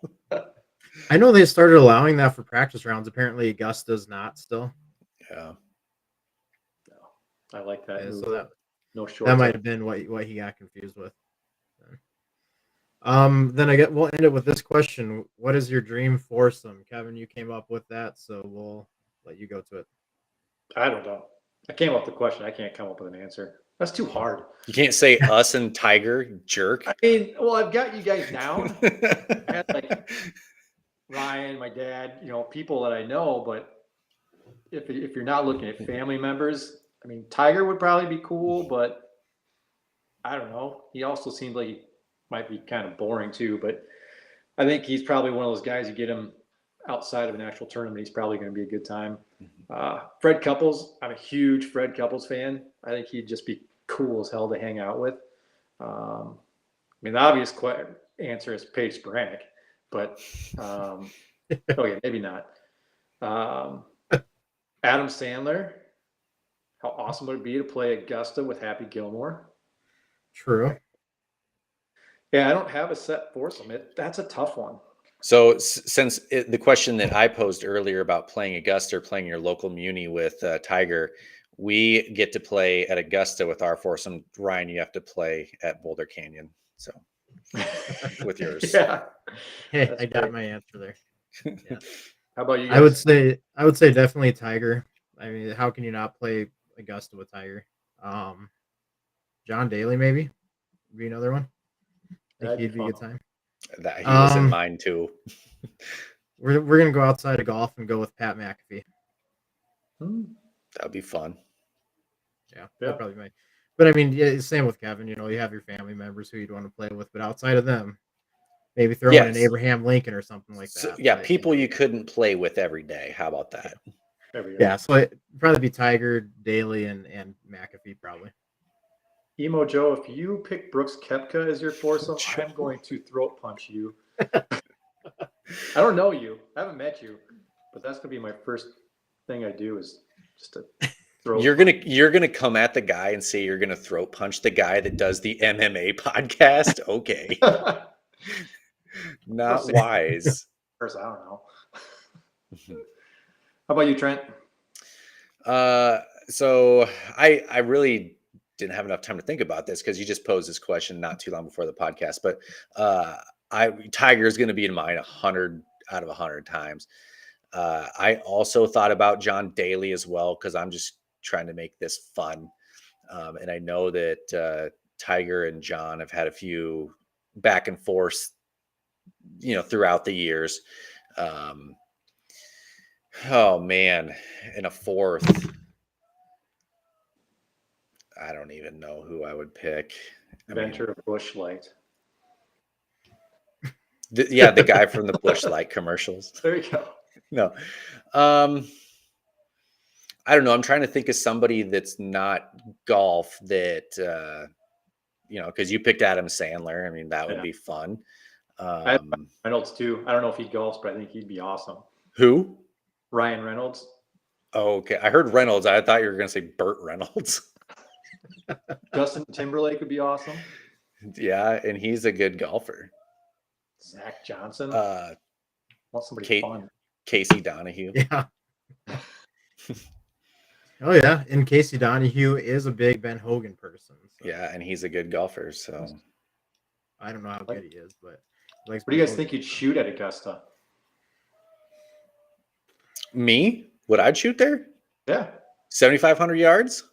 I know they started allowing that for practice rounds. Apparently, Augusta's not still. Yeah. I like that. Yeah, move. so No shorts. that might have been what he got confused with. Then we'll end it with this question: what is your dream foursome? Kevin, you came up with that, so we'll let you go to it. I don't know. I came up with the question. I can't come up with an answer. That's too hard. You can't say us and Tiger, jerk. I mean, well, I've got you guys down. I had like Ryan, my dad, people that I know, but if you're not looking at family members, I mean, Tiger would probably be cool, but I don't know. He also seems like he might be kind of boring too, but I think he's probably one of those guys you get him outside of an actual tournament. He's probably going to be a good time. Fred Couples, I'm a huge Fred Couples fan. I think he'd just be cool as hell to hang out with. I mean, the obvious answer is Paige Sporanic, but okay, maybe not. Adam Sandler, how awesome would it be to play Augusta with Happy Gilmore? True. Yeah, I don't have a set foursome. That's a tough one. So since the question that I posed earlier about playing Augusta or playing your local muni with Tiger, we get to play at Augusta with our foursome. Ryan, you have to play at Boulder Canyon. So with yours. Yeah. Hey, That's I got great. my answer there. Yeah. How about you guys? I would say definitely Tiger. I mean, how can you not play Augusta with Tiger? John Daly maybe would be another one. I think That'd he'd be be a good fun. time. That he was in mine too. We're gonna go outside of golf and go with Pat McAfee. That'd be fun. Yeah, that'd probably be. But I mean, yeah, same with Kevin. You have your family members who you'd want to play with, but outside of them, maybe throw in an Abraham Lincoln or something like that. So, yeah, people you couldn't play with every day. How about that? Yeah, so it'd probably be Tiger, Daly, and McAfee probably. Emo Joe, if you pick Brooks Koepka as your foursome, I'm going to throat punch you. I don't know you. I haven't met you, but that's gonna be my first thing I do is just to throat. You're gonna come at the guy and say you're gonna throat punch the guy that does the MMA podcast. Okay, not wise. First, I don't know. How about you, Trent? So I really didn't have enough time to think about this because you just posed this question not too long before the podcast. But Tiger is going to be in mine 100 out of 100 times. I also thought about John Daly as well because I'm just trying to make this fun, and I know that Tiger and John have had a few back and forth, throughout the years. Oh man, in a fourth. I don't even know who I would pick. Venture Busch Light. The guy from the Busch Light commercials. There you go. No. I don't know. I'm trying to think of somebody that's not golf that because you picked Adam Sandler. I mean, that would Yeah. be fun. I have Reynolds too. I don't know if he golfs, but I think he'd be awesome. Who? Ryan Reynolds. Oh, okay. I heard Reynolds. I thought you were going to say Burt Reynolds. Justin Timberlake would be awesome. Yeah, and he's a good golfer. Zach Johnson. Want somebody Kate- fun. Casey Donahue. Yeah. Oh yeah, and Casey Donahue is a big Ben Hogan person. So Yeah, and he's a good golfer. So I don't know how good he is, but he likes What do you Ben guys think Hogan. you'd shoot at Augusta? me, would I shoot there? Yeah, 7,500 yards?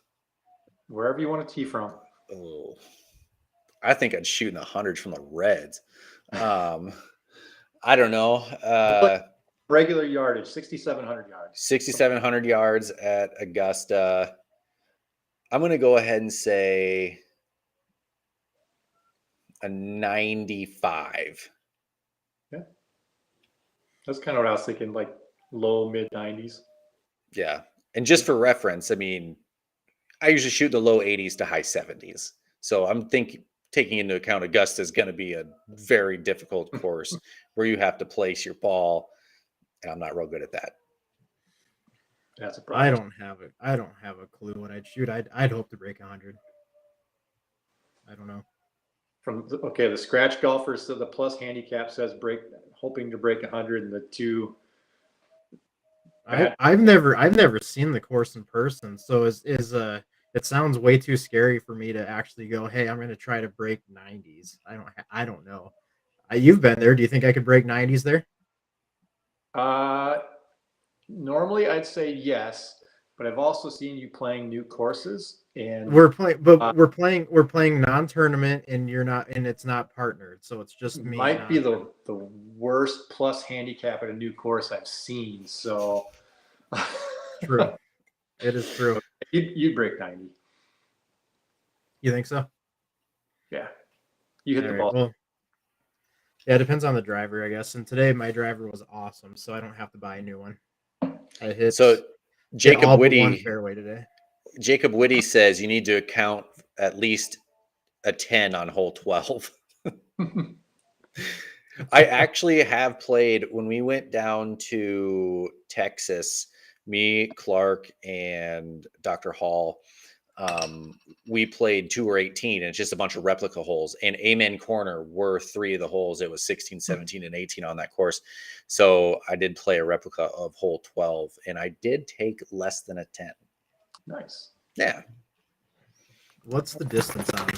wherever you want to tee from. Oh, I think I'd shoot in the hundreds from the Reds. I don't know. Regular yardage, 6,700 yards. 6,700 yards at Augusta. I'm going to go ahead and say a 95. That's kind of what I was thinking, like low mid 90s. Yeah. And just for reference, I mean, I usually shoot the low 80s to high 70s. So I'm taking into account Augusta is going to be a very difficult course where you have to place your ball. And I'm not real good at that. That's a problem. I don't have a clue what I'd shoot. I'd hope to break 100. I don't know. The scratch golfers, so the plus handicap says hoping to break 100, and the two. I've never seen the course in person, so it sounds way too scary for me to actually go, hey, I'm going to try to break 90s. I don't know. You've been there. Do you think I could break 90s there? Normally I'd say yes, but I've also seen you playing new courses, and We're playing non-tournament, and you're not, and it's not partnered, so it's just me. might be the worst plus handicap at a new course I've seen. So True. It is true. you'd break 90. You think so? Yeah, you hit the All ball. right, well, yeah, it depends on the driver, I guess. And today my driver was awesome, so I don't have to buy a new one. I hit So hit Jacob all but one Whitty, fairway today. Jacob Whitty says you need to account at least a 10 on hole 12. I actually have played when we went down to Texas, me, Clark, and Dr. Hall. We played Tour 18, and it's just a bunch of replica holes. And Amen Corner were 3 of the holes. It was 16, 17, and 18 on that course. So I did play a replica of hole 12, and I did take less than a 10. Nice. Yeah. What's the distance on?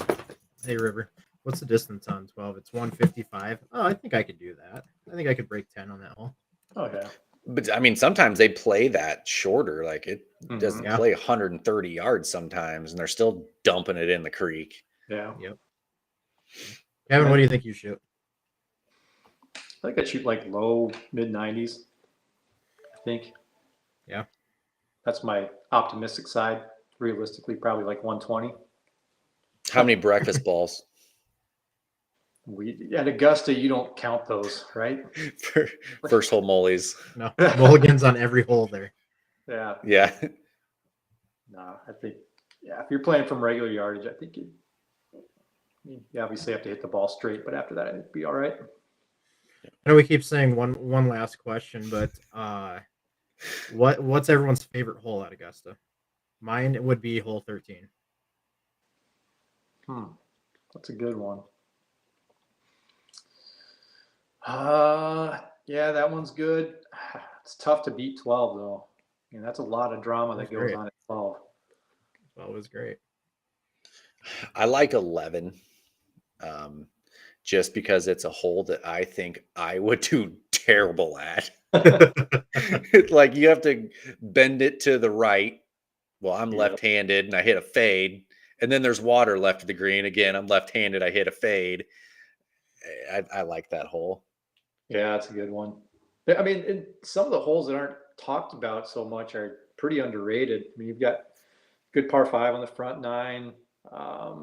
Hey, River. What's the distance on 12? It's 155. Oh, I think I could do that. I think I could break 10 on that hole. Oh yeah. But I mean, sometimes they play that shorter. Like it doesn't Yeah. play 130 yards sometimes, and they're still dumping it in the creek. Yeah. Yep. Kevin, what do you think you shoot? I think I'd shoot like low mid 90s. I think. Yeah. That's my optimistic side. Realistically, probably like 120. How many breakfast balls? At Augusta, you don't count those, right? First hole mollies. No, mulligans on every hole there. Yeah. Yeah. No, I think, if you're playing from regular you obviously have to hit the ball straight, but after that, it'd be all right. I know we keep saying one last question, but what's everyone's favorite hole at Augusta? Mine would be hole 13. That's a good one. Yeah, that one's good. It's tough to beat 12 though. I mean, that's a lot of drama that goes on at 12. Well, it was great. I like 11. Just because it's a hole that I think I would do terrible at. Like you have to bend it to the right. Well, I'm left-handed and I hit a fade. And then there's water left of the green. Again, I'm left-handed. I hit a fade. I like that hole. Yeah, that's a good one. I mean, some of the holes that aren't talked about so much are pretty underrated. I mean, you've got good par 5 on the front 9. I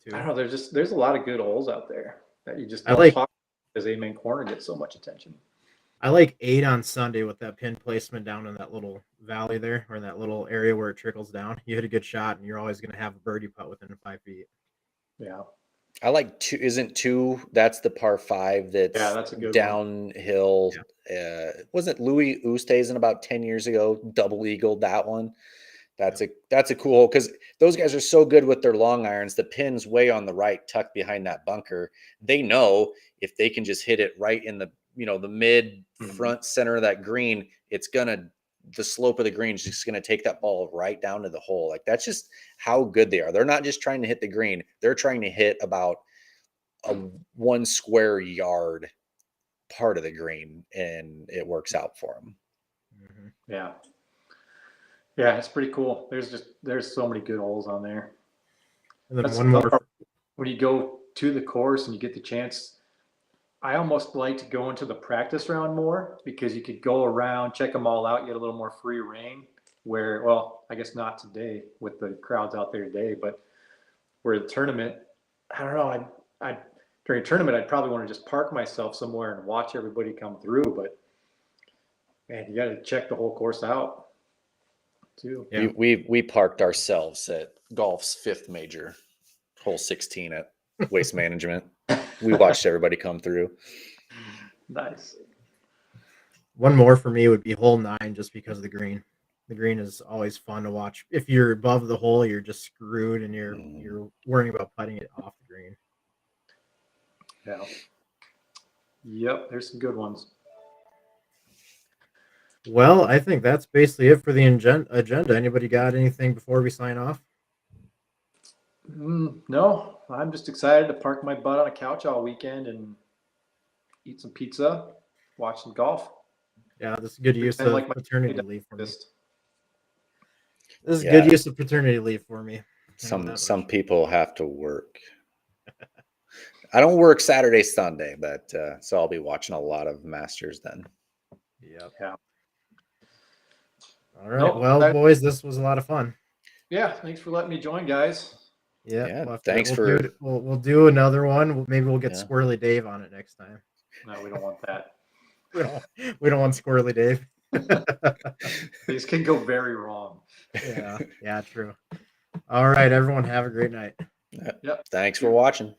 don't know. There's a lot of good holes out there that you just don't talk about because Amen Corner gets so much attention. I like 8 on Sunday with that pin placement down in that little valley there, or in that little area where it trickles down. You hit a good shot, and you're always going to have a birdie putt within 5 feet. Yeah, I like two. Isn't two? That's the par 5. That's that's a good one. downhill. Wasn't Louis Oosthuizen about 10 years ago? Double eagled that one. That's a cool hole because those guys are so good with their long irons. The pin's way on the right, tucked behind that bunker. They know if they can just hit it right in the the mid front center of that green, the slope of the green is just gonna take that ball right down to the hole. Like that's just how good they are. They're not just trying to hit the green; they're trying to hit about a 1 square yard part of the green, and it works out for them. Mhm. Yeah, it's pretty cool. There's so many good holes on there. And then That's one more. another- When you go to the course and you get the chance, I almost like to go into the practice round more because you could go around, check them all out, you get a little more free reign. Well, I guess not today with the crowds out there today, but where the tournament, I don't know. During a tournament, I'd probably want to just park myself somewhere and watch everybody come through. But man, you got to check the whole course out too. Yeah. We parked ourselves at golf's 5th major, hole 16 at Waste Management. We watched everybody come through. Nice. One more for me would be hole 9, just because of the green. The green is always fun to watch. If you're above the hole, you're just screwed, and you're worrying about putting it off the green. Yeah. Yep. There's some good ones. Well, I think that's basically it for the agenda. Anybody got anything before we sign off? No, I'm just excited to park my butt on a couch all weekend and eat some pizza, watch some golf. Yeah, this is good use Pretend of like my paternity kid leave for me. Just- This is Yeah. good use of paternity leave for me. Some people have to work. I don't work Saturday, Sunday, but so I'll be watching a lot of Masters then. Yep. Yeah. All right. Nope, Well, boys, this was a lot of fun. Yeah. Thanks for letting me join, guys. Yeah. Thanks we'll do another one. Maybe we'll get Yeah. Squirrely Dave on it next time. No, we don't want that. We don't want Squirrely Dave. These can go very wrong. Yeah, true. All right, everyone, have a great night. Thanks for watching.